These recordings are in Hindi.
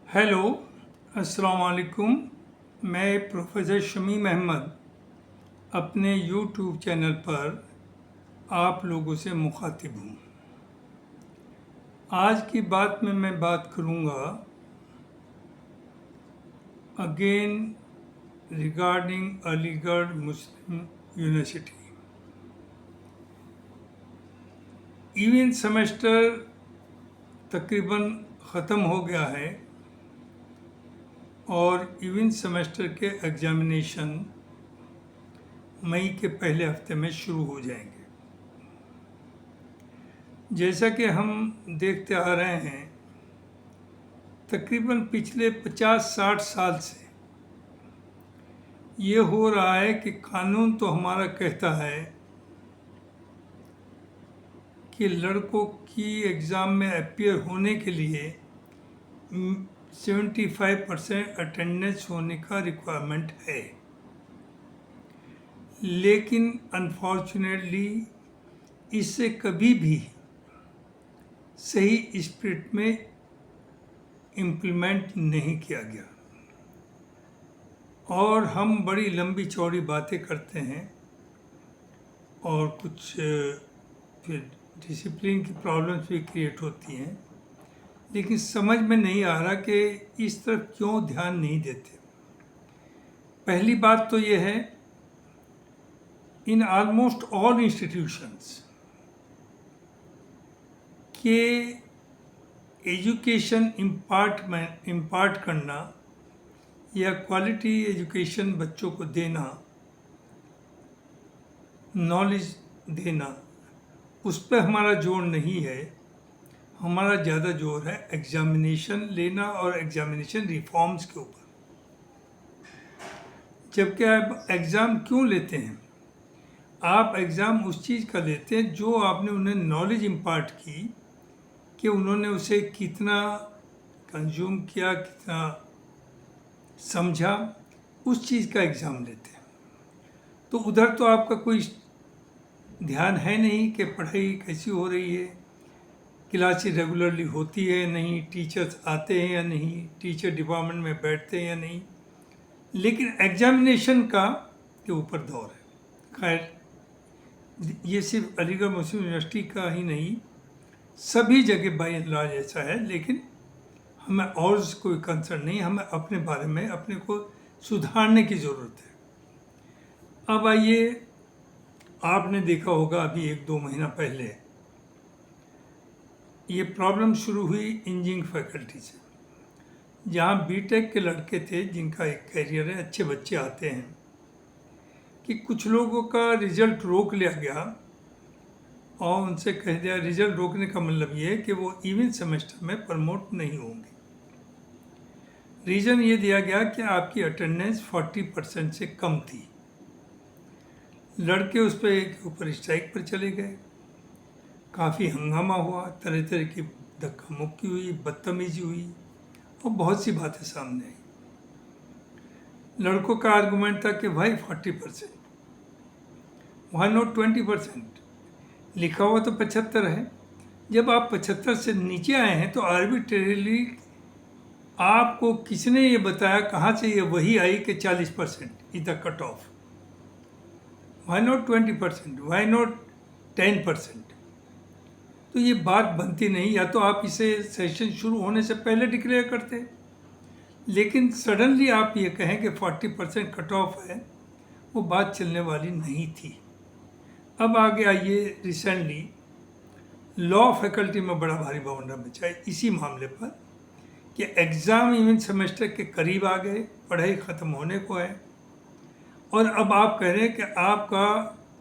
हेलो, अस्सलाम वालेकुम। मैं प्रोफेसर शमीम अहमद अपने यूट्यूब चैनल पर आप लोगों से मुखातिब हूँ। आज की बात में मैं बात करूँगा अगेन रिगार्डिंग अलीगढ़ मुस्लिम यूनिवर्सिटी। इवेंट सेमेस्टर तकरीबन ख़त्म हो गया है और इवेंट सेमेस्टर के एग्ज़ामिनेशन मई के पहले हफ्ते में शुरू हो जाएंगे। जैसा कि हम देखते आ रहे हैं, तकरीबन पिछले 50-60 साल से ये हो रहा है कि कानून तो हमारा कहता है कि लड़कों की एग्ज़ाम में अपीयर होने के लिए 75% अटेंडेंस होने का रिक्वायरमेंट है, लेकिन अनफॉर्चुनेटली इससे कभी भी सही स्पिरिट में इम्प्लीमेंट नहीं किया गया और हम बड़ी लंबी चौड़ी बातें करते हैं और कुछ फिर डिसिप्लिन की प्रॉब्लम्स भी क्रिएट होती हैं, लेकिन समझ में नहीं आ रहा कि इस तरफ क्यों ध्यान नहीं देते। पहली बात तो ये है, इन ऑलमोस्ट ऑल इंस्टीट्यूशंस के एजुकेशन इम्पार्ट करना या क्वालिटी एजुकेशन बच्चों को देना, नॉलेज देना, उस पर हमारा जोर नहीं है। हमारा ज़्यादा जोर है एग्ज़ामिनेशन लेना और एग्ज़ामिनेशन रिफॉर्म्स के ऊपर। जबकि आप एग्ज़ाम क्यों लेते हैं? आप एग्ज़ाम उस चीज़ का लेते हैं जो आपने उन्हें नॉलेज इम्पार्ट की कि उन्होंने उसे कितना कंज्यूम किया, कितना समझा, उस चीज़ का एग्ज़ाम लेते हैं। तो उधर तो आपका कोई ध्यान है नहीं कि पढ़ाई कैसी हो रही है, क्लासेस रेगुलरली होती है नहीं, टीचर्स आते हैं या नहीं, टीचर डिपार्टमेंट में बैठते हैं या नहीं, लेकिन एग्जामिनेशन का के ऊपर दौर है। खैर, ये सिर्फ अलीगढ़ मुस्लिम यूनिवर्सिटी का ही नहीं, सभी जगह बाय एंड लार्ज ऐसा है, लेकिन हमें और कोई कंसर्न नहीं, हमें अपने बारे में अपने को सुधारने की ज़रूरत है। अब आइए, आपने देखा होगा अभी 1-2 महीना पहले ये प्रॉब्लम शुरू हुई इंजीनियरिंग फैकल्टी से, जहाँ बीटेक के लड़के थे जिनका एक कैरियर है, अच्छे बच्चे आते हैं, कि कुछ लोगों का रिज़ल्ट रोक लिया गया और उनसे कह दिया, रिज़ल्ट रोकने का मतलब ये है कि वो इवेंट सेमेस्टर में प्रमोट नहीं होंगे। रीज़न ये दिया गया कि आपकी अटेंडेंस 40% से कम थी। लड़के उस पर के ऊपर स्ट्राइक पर चले गए, काफ़ी हंगामा हुआ, तरह तरह की धक्का मुक्की हुई, बदतमीजी हुई और बहुत सी बातें सामने आई। लड़कों का आर्गूमेंट था कि भाई 40%, व्हाई नॉट 20%? लिखा हुआ तो 75 है। जब आप 75 से नीचे आए हैं तो आर्बिट्रेरीली आपको किसने ये बताया, कहाँ से ये वही आई कि 40% is the cut off? Why not 20%? Why not 10%? तो ये बात बनती नहीं। या तो आप इसे सेशन शुरू होने से पहले डिक्लेयर करते, लेकिन सडनली आप ये कहें कि 40% कट ऑफ है, वो बात चलने वाली नहीं थी। अब आगे आइए, रिसेंटली लॉ फैकल्टी में बड़ा भारी बवंडर मचा है इसी मामले पर कि एग्ज़ाम इवेंट सेमेस्टर के करीब आ गए, पढ़ाई ख़त्म होने को है, और अब आप कह रहे हैं कि आपका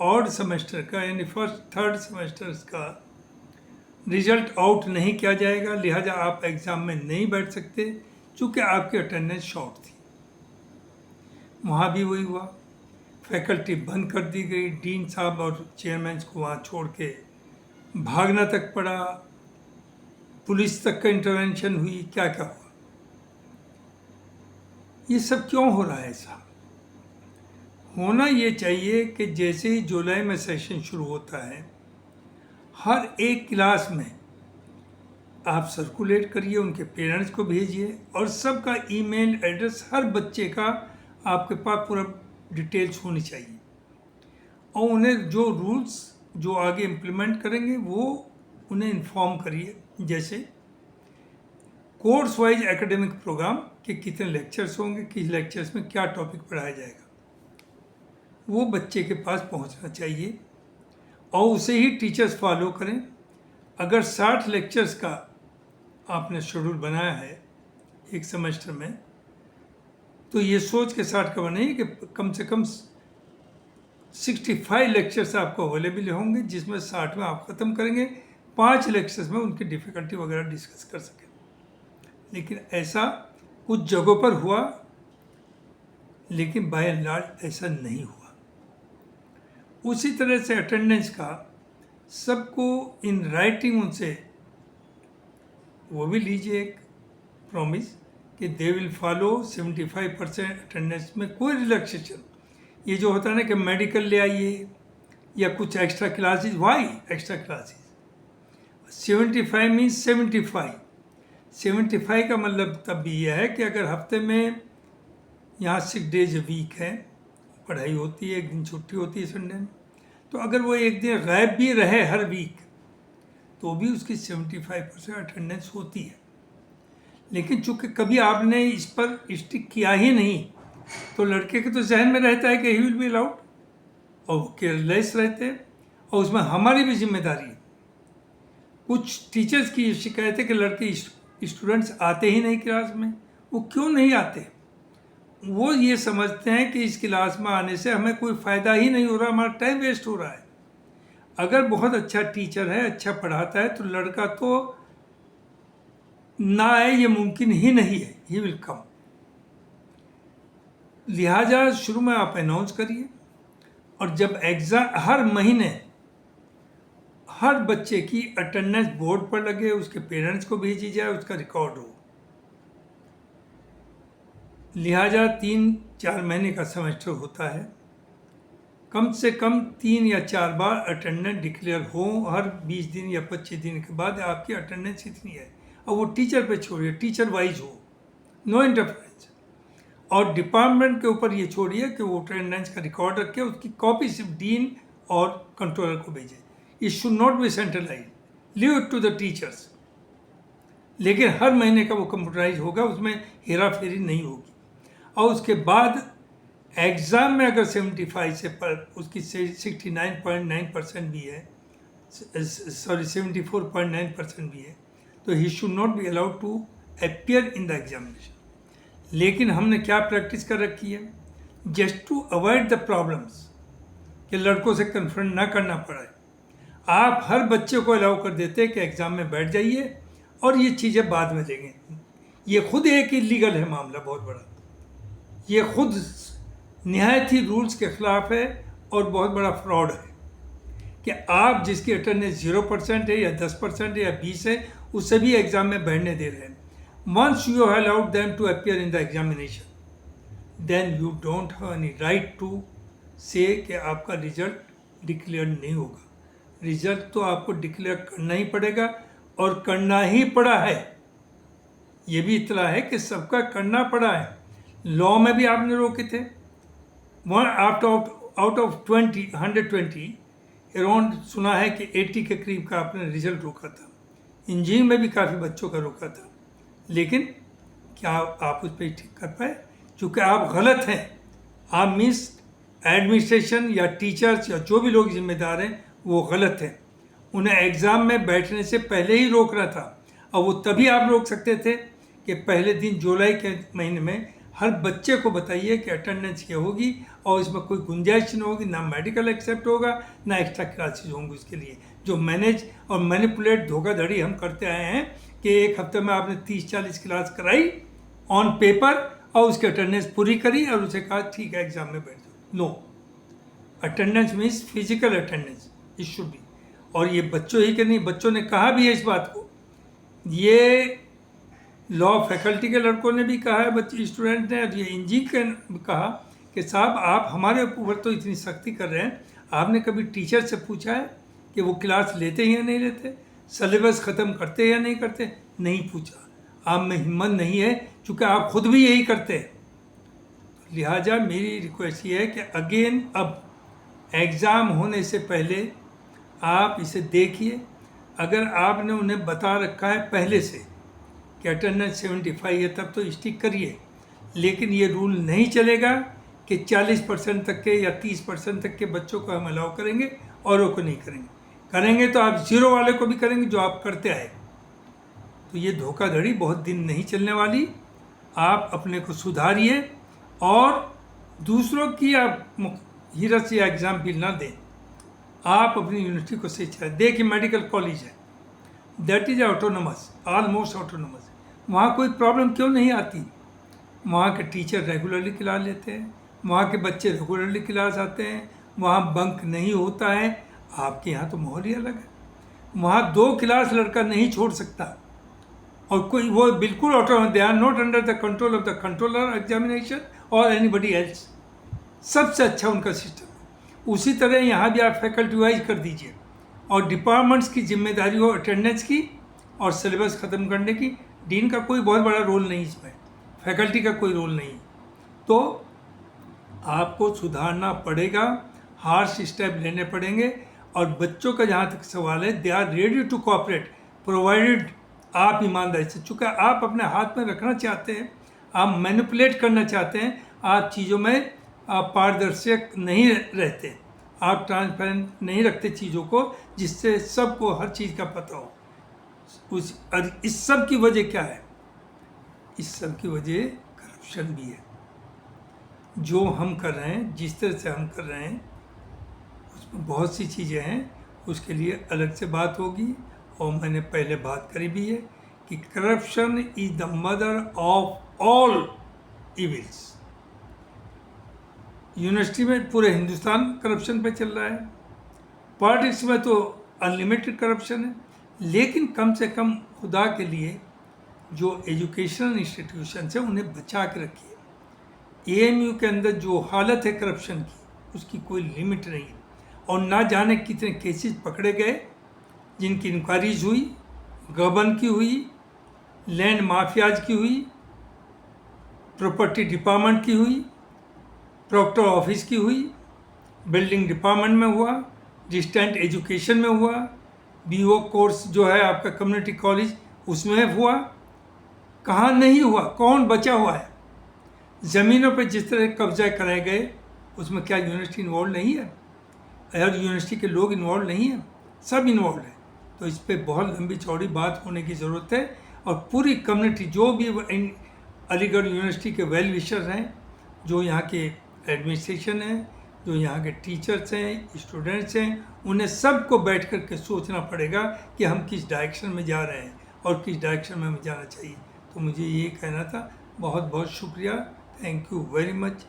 ऑड सेमेस्टर का यानी फर्स्ट थर्ड सेमेस्टर्स का रिज़ल्ट आउट नहीं किया जाएगा, लिहाजा आप एग्ज़ाम में नहीं बैठ सकते चूँकि आपकी अटेंडेंस शॉर्ट थी। वहाँ भी वही हुआ, फैकल्टी बंद कर दी गई, डीन साहब और चेयरमैन को वहाँ छोड़ के भागना तक पड़ा, पुलिस तक का इंटरवेंशन हुई, क्या क्या हुआ। ये सब क्यों हो रहा है? ऐसा होना ये चाहिए कि जैसे ही जुलाई में सेशन शुरू होता है, हर एक क्लास में आप सर्कुलेट करिए, उनके पेरेंट्स को भेजिए, और सबका ईमेल एड्रेस हर बच्चे का आपके पास पूरा डिटेल्स होनी चाहिए। और उन्हें जो रूल्स जो आगे इम्प्लीमेंट करेंगे वो उन्हें इन्फॉर्म करिए, जैसे कोर्स वाइज एकेडमिक प्रोग्राम के कितने लेक्चर्स होंगे, किस लेक्चर्स में क्या टॉपिक पढ़ाया जाएगा, वो बच्चे के पास पहुंचना चाहिए और उसे ही टीचर्स फॉलो करें। अगर 60 लेक्चर्स का आपने शेड्यूल बनाया है एक सेमेस्टर में, तो ये सोच के 60 का बनाइए कि कम से कम 65 लेक्चर्स आपको अवेलेबल होंगे, जिसमें 60 में आप ख़त्म करेंगे, 5 लेक्चर्स में उनकी डिफ़िकल्टी वगैरह डिस्कस कर सकें। लेकिन ऐसा कुछ जगहों पर हुआ, लेकिन बाय एंड लार्ज ऐसा नहीं हुआ। उसी तरह से अटेंडेंस का सबको इन राइटिंग उनसे वो भी लीजिए एक प्रॉमिस कि दे विल फॉलो 75% अटेंडेंस में कोई रिलैक्सेशन। ये जो होता है ना कि मेडिकल ले आइए या कुछ extra classes, why extra classes? 75 means 75 का मतलब तब भी यह है कि अगर हफ्ते में यहाँ 6 डेज वीक है, पढ़ाई होती है, एक दिन छुट्टी होती है संडे में, तो अगर वो एक दिन गायब भी रहे हर वीक तो भी उसकी 75% अटेंडेंस होती है। लेकिन चूंकि कभी आपने इस पर स्टिक किया ही नहीं, तो लड़के के तो जहन में रहता है कि ही विल बी अलाउड, और वो केयरलेस रहते हैं, और उसमें हमारी भी जिम्मेदारी है। कुछ टीचर्स की शिकायत है कि लड़के स्टूडेंट्स आते ही नहीं क्लास में। वो क्यों नहीं आते? वो ये समझते हैं कि इस क्लास में आने से हमें कोई फ़ायदा ही नहीं हो रहा, हमारा टाइम वेस्ट हो रहा है। अगर बहुत अच्छा टीचर है, अच्छा पढ़ाता है, तो लड़का तो ना आए ये मुमकिन ही नहीं है, ही विल कम। लिहाजा शुरू में आप अनाउंस करिए, और जब एग्ज़ाम हर महीने हर बच्चे की अटेंडेंस बोर्ड पर लगे, उसके पेरेंट्स को भेजी जाए, उसका रिकॉर्ड हो। लिहाजा 3-4 महीने का सेमेस्टर होता है, कम से कम 3 या 4 बार अटेंडेंस डिक्लेयर हो हर 20 दिन या 25 दिन के बाद आपकी अटेंडेंस इतनी है। और वो टीचर पे छोड़िए, टीचर वाइज हो, नो इंटरफेरेंस। और डिपार्टमेंट के ऊपर ये छोड़िए कि वो अटेंडेंस का रिकॉर्ड रखे, उसकी कॉपी सिर्फ डीन और कंट्रोलर को भेजे। It should not be centralize, leave it to the teachers. लेकिन हर महीने का वो कंप्यूटराइज होगा, उसमें हेरा फेरी नहीं होगी। और उसके बाद एग्ज़ाम में अगर 75 से पर उसकी 69.9% भी है, सॉरी 74.9% भी है, तो he should not be allowed to appear in the examination. लेकिन हमने क्या प्रैक्टिस कर रखी है, just to avoid the problems, कि लड़कों से कन्फ्रंट ना करना पड़े, आप हर बच्चे को अलाउ कर देते हैं कि एग्ज़ाम में बैठ जाइए और ये चीज़ें बाद में देंगे। ये खुद एक इलीगल है मामला, बहुत बड़ा। ये खुद निहायत ही रूल्स के ख़िलाफ़ है और बहुत बड़ा फ्रॉड है कि आप जिसकी अटेंडेंस 0% है या 10% है या 20 है, उससे भी एग्ज़ाम में बैठने दे रहे हैं। Once you have allowed them to appear in the examination, then you don't have any right to say कि आपका रिजल्ट डिक्लेयर नहीं होगा। रिजल्ट तो आपको डिक्लेयर करना ही पड़ेगा, और करना ही पड़ा है। ये भी इतना है कि सबका करना पड़ा है। लॉ में भी आपने रोके थे, आउट ऑफ 120 अराउंड सुना है कि 80 के करीब का आपने रिजल्ट रोका था। इंजीनियरिंग में भी काफ़ी बच्चों का रोका था, लेकिन क्या आप उस पर ठीक कर पाए? क्योंकि आप गलत हैं। आप मिस एडमिनिस्ट्रेशन या टीचर्स या जो भी लोग जिम्मेदार हैं वो गलत हैं। उन्हें एग्ज़ाम में बैठने से पहले ही रोकना था, और वो तभी आप रोक सकते थे कि पहले दिन जुलाई के महीने में हर बच्चे को बताइए कि अटेंडेंस क्या होगी, और इसमें कोई गुंजाइश नहीं होगी, ना मेडिकल एक्सेप्ट होगा, ना एक्स्ट्रा क्लासेस होंगे उसके लिए। जो मैनेज और मैनिपुलेट धोखाधड़ी हम करते आए हैं कि एक हफ्ते में आपने 30-40 क्लास कराई ऑन पेपर और उसकी अटेंडेंस पूरी करी और उसे कहा ठीक है एग्ज़ाम में बैठ जाओ। No, attendance means physical attendance, it should be. और ये बच्चों ही के नहीं, बच्चों ने कहा भी है इस बात को। ये लॉ फैकल्टी के लड़कों ने भी कहा है, बच्चे स्टूडेंट ने, और ये इंजीनियर ने कहा कि साहब आप हमारे ऊपर तो इतनी सख्ती कर रहे हैं, आपने कभी टीचर से पूछा है कि वो क्लास लेते हैं या नहीं लेते? सिलेबस ख़त्म करते या नहीं करते, नहीं पूछा। आप में हिम्मत नहीं है क्योंकि आप खुद भी यही करते हैं। लिहाजा मेरी रिक्वेस्ट ये है कि अगेन अब एग्ज़ाम होने से पहले आप इसे देखिए। अगर आपने उन्हें बता रखा है पहले से कि अटेंडेंस 75 है तब तो स्टिक करिए, लेकिन ये रूल नहीं चलेगा कि 40% तक के या 30% तक के बच्चों को हम अलाउ करेंगे, औरों को नहीं करेंगे। करेंगे तो आप ज़ीरो वाले को भी करेंगे जो आप करते आए। तो ये धोखाधड़ी बहुत दिन नहीं चलने वाली। आप अपने को सुधारिए और दूसरों की आप हीरस या एग्जाम्पल ना दें। आप अपनी यूनिवर्सिटी को सही चलाएं। देखिए मेडिकल कॉलेज है, that is autonomous, almost autonomous. वहाँ कोई प्रॉब्लम क्यों नहीं आती? वहाँ के टीचर रेगुलरली क्लास लेते हैं, वहाँ के बच्चे रेगुलरली क्लास आते हैं, वहाँ बंक नहीं होता है। आपके यहाँ तो माहौल ही अलग है। वहाँ 2 क्लास लड़का नहीं छोड़ सकता और कोई वो बिल्कुल autonomous, they are not under the control of the controller examination और एनीबडी एल्स। सबसे अच्छा उनका सिस्टम है। उसी तरह यहाँ भी आप फैकल्टी वाइज कर दीजिए और डिपार्टमेंट्स की जिम्मेदारी हो अटेंडेंस की और सिलेबस ख़त्म करने की। डीन का कोई बहुत बड़ा रोल नहीं इसमें, फैकल्टी का कोई रोल नहीं। तो आपको सुधारना पड़ेगा, हार्श स्टेप लेने पड़ेंगे। और बच्चों का जहाँ तक सवाल है, they are ready to cooperate provided आप ईमानदारी से। चूँकि आप अपने हाथ में रखना चाहते हैं, आप मैनिपुलेट करना चाहते हैं, आप चीज़ों में आप पारदर्शक नहीं रहते, आप ट्रांसपेरेंट नहीं रखते चीज़ों को, जिससे सबको हर चीज़ का पता हो। इस सब की वजह क्या है? इस सब की वजह करप्शन भी है। जो हम कर रहे हैं, जिस तरह से हम कर रहे हैं, उसमें बहुत सी चीज़ें हैं, उसके लिए अलग से बात होगी। और मैंने पहले बात करी भी है कि corruption is the mother of all evils. University में पूरे हिंदुस्तान करप्शन पे चल रहा है, पॉलिटिक्स में तो अनलिमिटेड करप्शन है। लेकिन कम से कम खुदा के लिए जो एजुकेशनल इंस्टीट्यूशन है उन्हें बचा के रखिए। एएमयू के अंदर जो हालत है करप्शन की, उसकी कोई लिमिट नहीं है। और ना जाने कितने केसेस पकड़े गए जिनकी इंक्वायरीज हुई, गबन की हुई, लैंड माफियाज की हुई, प्रॉपर्टी डिपार्टमेंट की हुई, प्रॉक्टर ऑफिस की हुई, बिल्डिंग डिपार्टमेंट में हुआ, डिस्टेंट एजुकेशन में हुआ, बीओ कोर्स जो है आपका कम्युनिटी कॉलेज उसमें हुआ। कहाँ नहीं हुआ? कौन बचा हुआ है? ज़मीनों पर जिस तरह कब्जा कराए गए, उसमें क्या यूनिवर्सिटी इन्वॉल्व नहीं है? और यूनिवर्सिटी के लोग इन्वॉल्व नहीं हैं? सब इन्वॉल्व है। तो इस पर बहुत लंबी चौड़ी बात होने की ज़रूरत है। और पूरी कम्युनिटी, जो भी अलीगढ़ यूनिवर्सिटी के वेल विशर्स हैं, जो यहाँ के एडमिनिस्ट्रेशन है, जो यहाँ के टीचर्स हैं, स्टूडेंट्स हैं, उन्हें सबको बैठ कर के सोचना पड़ेगा कि हम किस डायरेक्शन में जा रहे हैं और किस डायरेक्शन में हमें जाना चाहिए। तो मुझे ये कहना था। बहुत बहुत शुक्रिया। Thank you very much.